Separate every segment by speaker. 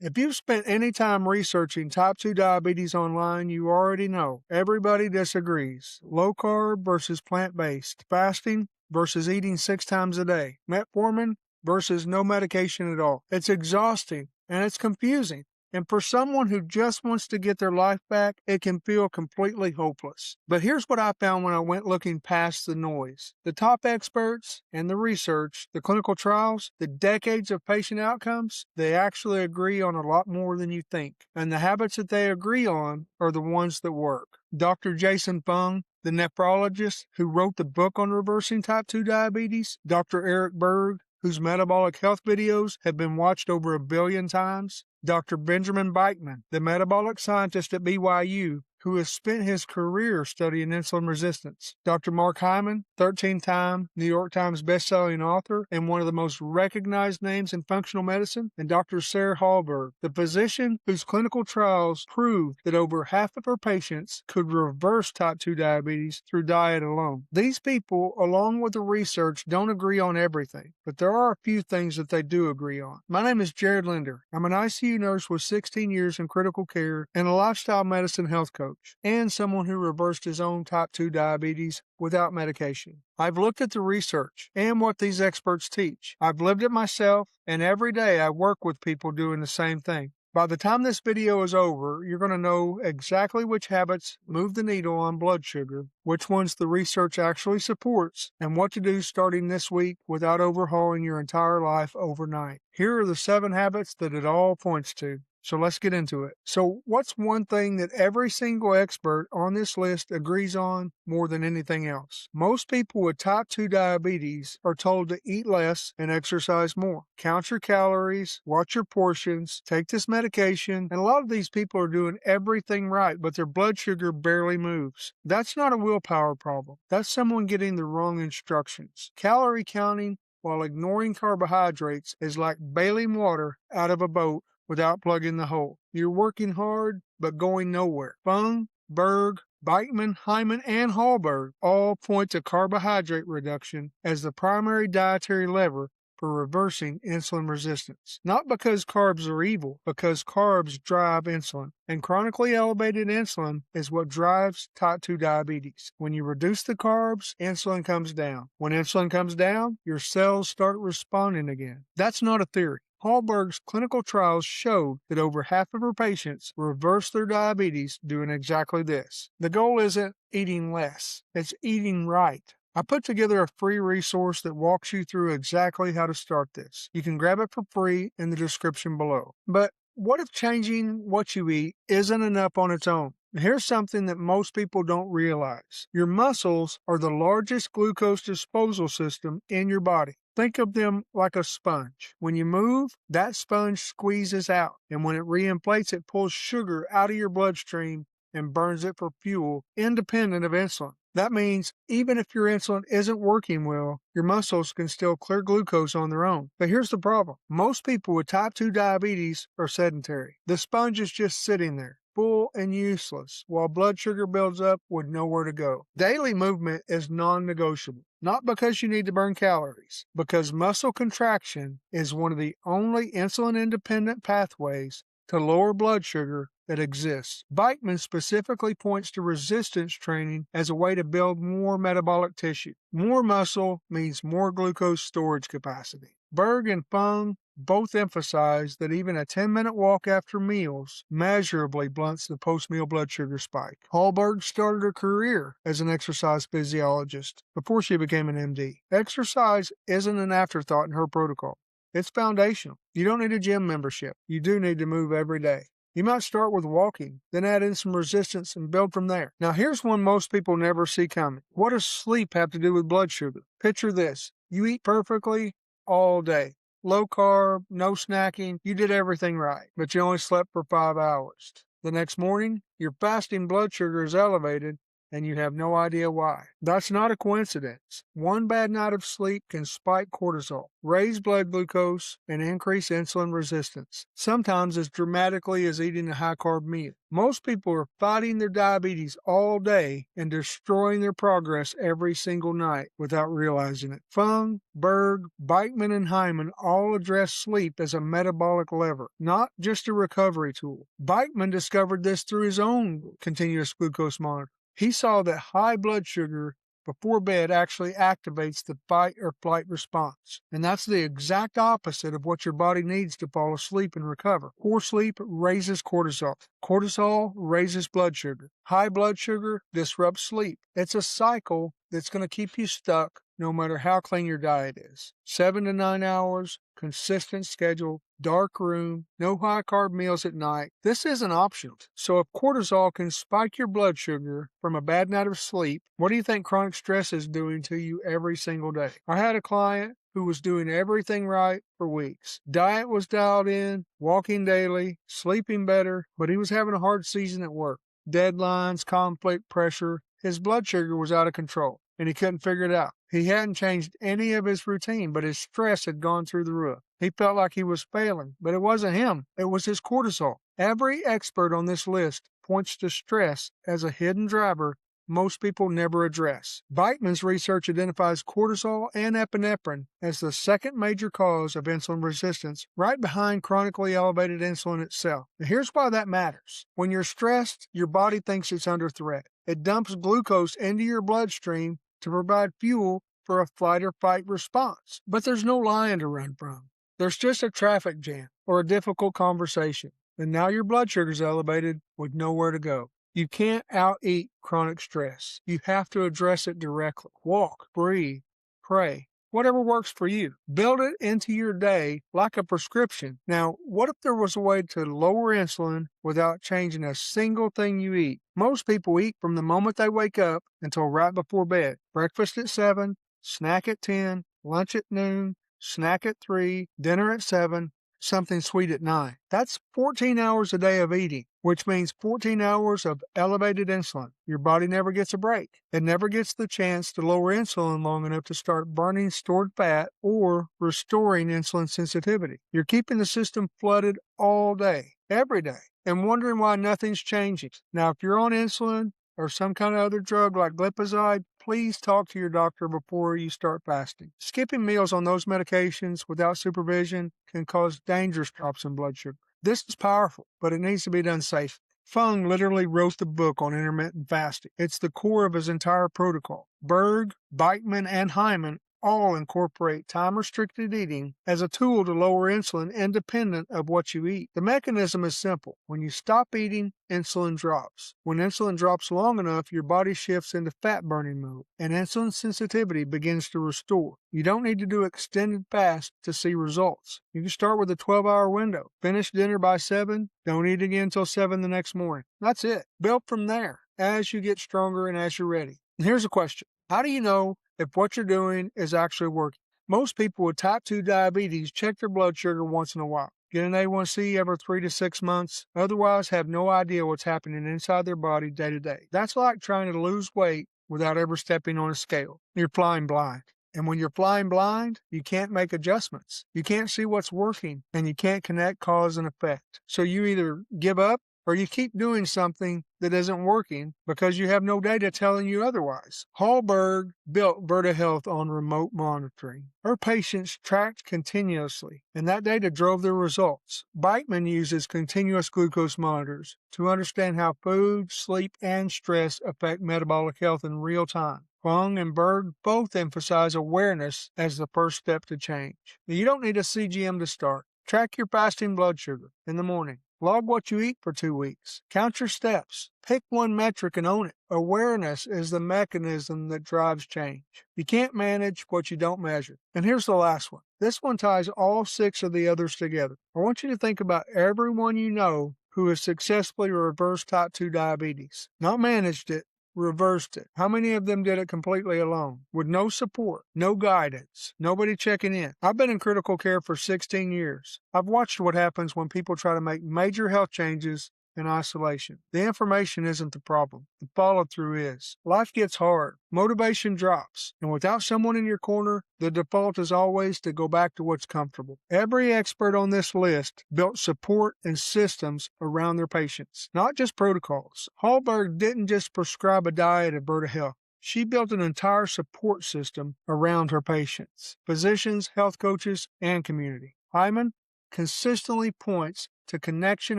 Speaker 1: If you've spent any time researching type 2 diabetes online, you already know everybody disagrees. Low carb versus plant based, fasting versus eating 6 times a day, metformin versus no medication at all. It's exhausting and it's confusing. And for someone who just wants to get their life back, it can feel completely hopeless. But here's what I found when I went looking past the noise. The top experts and the research, the clinical trials, the decades of patient outcomes, they actually agree on a lot more than you think. And the habits that they agree on are the ones that work. Dr. Jason Fung, the nephrologist who wrote the book on reversing type 2 diabetes, Dr. Eric Berg, whose metabolic health videos have been watched over 1 billion times, Dr. Benjamin Beichman, the metabolic scientist at BYU, who has spent his career studying insulin resistance, Dr. Mark Hyman, 13-time New York Times bestselling author and one of the most recognized names in functional medicine, and Dr. Sarah Hallberg, the physician whose clinical trials proved that over half of her patients could reverse type 2 diabetes through diet alone. These people, along with the research, don't agree on everything, but there are a few things that they do agree on. My name is Jared Linder. I'm an ICU nurse with 16 years in critical care and a lifestyle medicine health coach, and someone who reversed his own type 2 diabetes without medication. I've looked at the research and what these experts teach. I've lived it myself, and every day I work with people doing the same thing. By the time this video is over, you're going to know exactly which habits move the needle on blood sugar, which ones the research actually supports, and what to do starting this week without overhauling your entire life overnight. Here are the 7 habits that it all points to. So let's get into it. So what's one thing that every single expert on this list agrees on more than anything else? Most people with type 2 diabetes are told to eat less and exercise more. Count your calories, watch your portions, take this medication, and a lot of these people are doing everything right, but their blood sugar barely moves. That's not a willpower problem. That's someone getting the wrong instructions. Calorie counting while ignoring carbohydrates is like bailing water out of a boat without plugging the hole. You're working hard, but going nowhere. Fung, Berg, Beichman, Hyman, and Hallberg all point to carbohydrate reduction as the primary dietary lever for reversing insulin resistance. Not because carbs are evil, because carbs drive insulin. And chronically elevated insulin is what drives type 2 diabetes. When you reduce the carbs, insulin comes down. When insulin comes down, your cells start responding again. That's not a theory. Hallberg's clinical trials showed that over half of her patients reversed their diabetes doing exactly this. The goal isn't eating less, it's eating right. I put together a free resource that walks you through exactly how to start this. You can grab it for free in the description below. But what if changing what you eat isn't enough on its own? Here's something that most people don't realize. Your muscles are the largest glucose disposal system in your body. Think of them like a sponge. When you move, that sponge squeezes out, and when it reinflates, it pulls sugar out of your bloodstream and burns it for fuel, independent of insulin. That means even if your insulin isn't working well, your muscles can still clear glucose on their own. But here's the problem. Most people with type 2 diabetes are sedentary. The sponge is just sitting there, full and useless, while blood sugar builds up with nowhere to go. Daily movement is non-negotiable. Not because you need to burn calories, because muscle contraction is one of the only insulin-independent pathways to lower blood sugar that exists. Beichman specifically points to resistance training as a way to build more metabolic tissue. More muscle means more glucose storage capacity. Berg and Fung both emphasize that even a 10-minute walk after meals measurably blunts the post-meal blood sugar spike. Hallberg started her career as an exercise physiologist before she became an MD. Exercise isn't an afterthought in her protocol. It's foundational. You don't need a gym membership. You do need to move every day. You might start with walking, then add in some resistance and build from there. Now here's one most people never see coming. What does sleep have to do with blood sugar? Picture this. You eat perfectly all day. Low carb, no snacking. You did everything right, but you only slept for 5 hours. The next morning, your fasting blood sugar is elevated and you have no idea why. That's not a coincidence. One bad night of sleep can spike cortisol, raise blood glucose, and increase insulin resistance, sometimes as dramatically as eating a high-carb meal. Most people are fighting their diabetes all day and destroying their progress every single night without realizing it. Fung, Berg, Beitman, and Hyman all address sleep as a metabolic lever, not just a recovery tool. Beitman discovered this through his own continuous glucose monitor. He saw that high blood sugar before bed actually activates the fight or flight response. And that's the exact opposite of what your body needs to fall asleep and recover. Poor sleep raises cortisol. Cortisol raises blood sugar. High blood sugar disrupts sleep. It's a cycle that's going to keep you stuck no matter how clean your diet is. 7 to 9 hours, consistent schedule, dark room, no high-carb meals at night. This isn't optional. So if cortisol can spike your blood sugar from a bad night of sleep, what do you think chronic stress is doing to you every single day? I had a client who was doing everything right for weeks. Diet was dialed in, walking daily, sleeping better, but he was having a hard season at work. Deadlines, conflict, pressure. His blood sugar was out of control, and he couldn't figure it out. He hadn't changed any of his routine, but his stress had gone through the roof. He felt like he was failing, but it wasn't him. It was his cortisol. Every expert on this list points to stress as a hidden driver most people never address. Beitman's research identifies cortisol and epinephrine as the second major cause of insulin resistance, right behind chronically elevated insulin itself. Now, here's why that matters. When you're stressed, your body thinks it's under threat. It dumps glucose into your bloodstream to provide fuel for a flight or fight response. But there's no lion to run from. There's just a traffic jam or a difficult conversation. And now your blood sugar's elevated with nowhere to go. You can't out-eat chronic stress. You have to address it directly. Walk, breathe, pray, whatever works for you. Build it into your day like a prescription. Now, what if there was a way to lower insulin without changing a single thing you eat? Most people eat from the moment they wake up until right before bed. Breakfast at 7, snack at 10, lunch at noon, snack at 3, dinner at 7, something sweet at 9. That's 14 hours a day of eating, which means 14 hours of elevated insulin. Your body never gets a break. It never gets the chance to lower insulin long enough to start burning stored fat or restoring insulin sensitivity. You're keeping the system flooded all day, every day, and wondering why nothing's changing. Now, if you're on insulin or some kind of other drug like glipizide, please talk to your doctor before you start fasting. Skipping meals on those medications without supervision can cause dangerous drops in blood sugar. This is powerful, but it needs to be done safely. Fung literally wrote the book on intermittent fasting. It's the core of his entire protocol. Berg, Beitman, and Hyman all incorporate time-restricted eating as a tool to lower insulin independent of what you eat. The mechanism is simple. When you stop eating, insulin drops. When insulin drops long enough, your body shifts into fat-burning mode, and insulin sensitivity begins to restore. You don't need to do extended fast to see results. You can start with a 12-hour window. Finish dinner by 7, don't eat again until 7 the next morning. That's it. Build from there as you get stronger and as you're ready. And here's a question. How do you know if what you're doing is actually working? Most people with type 2 diabetes check their blood sugar once in a while. Get an A1C every 3 to 6 months. Otherwise, have no idea what's happening inside their body day to day. That's like trying to lose weight without ever stepping on a scale. You're flying blind. And when you're flying blind, you can't make adjustments. You can't see what's working, and you can't connect cause and effect. So you either give up or you keep doing something that isn't working because you have no data telling you otherwise. Hallberg built Virta Health on remote monitoring. Her patients tracked continuously, and that data drove their results. Beitman uses continuous glucose monitors to understand how food, sleep, and stress affect metabolic health in real time. Fung and Berg both emphasize awareness as the first step to change. Now, you don't need a CGM to start. Track your fasting blood sugar in the morning. Log what you eat for 2 weeks. Count your steps. Pick one metric and own it. Awareness is the mechanism that drives change. You can't manage what you don't measure. And here's the last one. This one ties all 6 of the others together. I want you to think about everyone you know who has successfully reversed type 2 diabetes. Not managed it, reversed it. How many of them did it completely alone, with no support, no guidance, nobody checking in? I've been in critical care for 16 years. I've watched what happens when people try to make major health changes and isolation. The information isn't the problem. The follow-through is. Life gets hard. Motivation drops. And without someone in your corner, the default is always to go back to what's comfortable. Every expert on this list built support and systems around their patients, not just protocols. Hallberg didn't just prescribe a diet of Berta Health. She built an entire support system around her patients, physicians, health coaches, and community. Hyman consistently points to connection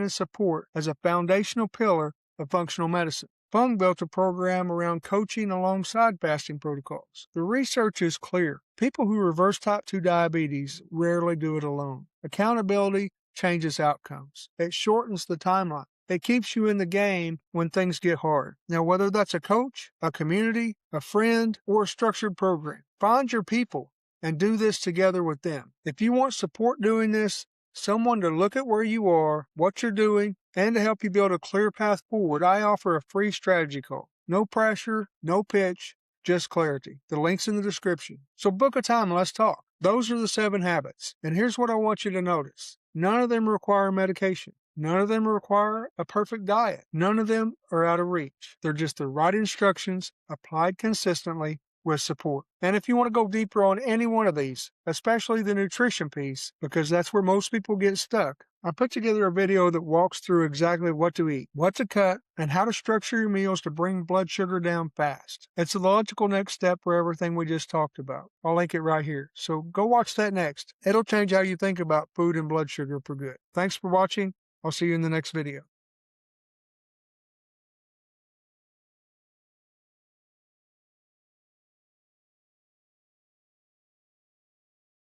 Speaker 1: and support as a foundational pillar of functional medicine. Fung built a program around coaching alongside fasting protocols. The research is clear. People who reverse type 2 diabetes rarely do it alone. Accountability changes outcomes. It shortens the timeline. It keeps you in the game when things get hard. Now, whether that's a coach, a community, a friend, or a structured program, find your people and do this together with them. If you want support doing this, someone to look at where you are, what you're doing, and to help you build a clear path forward, I offer a free strategy call. No pressure, no pitch, just clarity. The link's in the description. So book a time and let's talk. Those are the 7 habits. And here's what I want you to notice. None of them require medication. None of them require a perfect diet. None of them are out of reach. They're just the right instructions applied consistently with support. And if you want to go deeper on any one of these, especially the nutrition piece, because that's where most people get stuck, I put together a video that walks through exactly what to eat, what to cut, and how to structure your meals to bring blood sugar down fast. It's the logical next step for everything we just talked about. I'll link it right here. So go watch that next. It'll change how you think about food and blood sugar for good. Thanks for watching. I'll see you in the next video.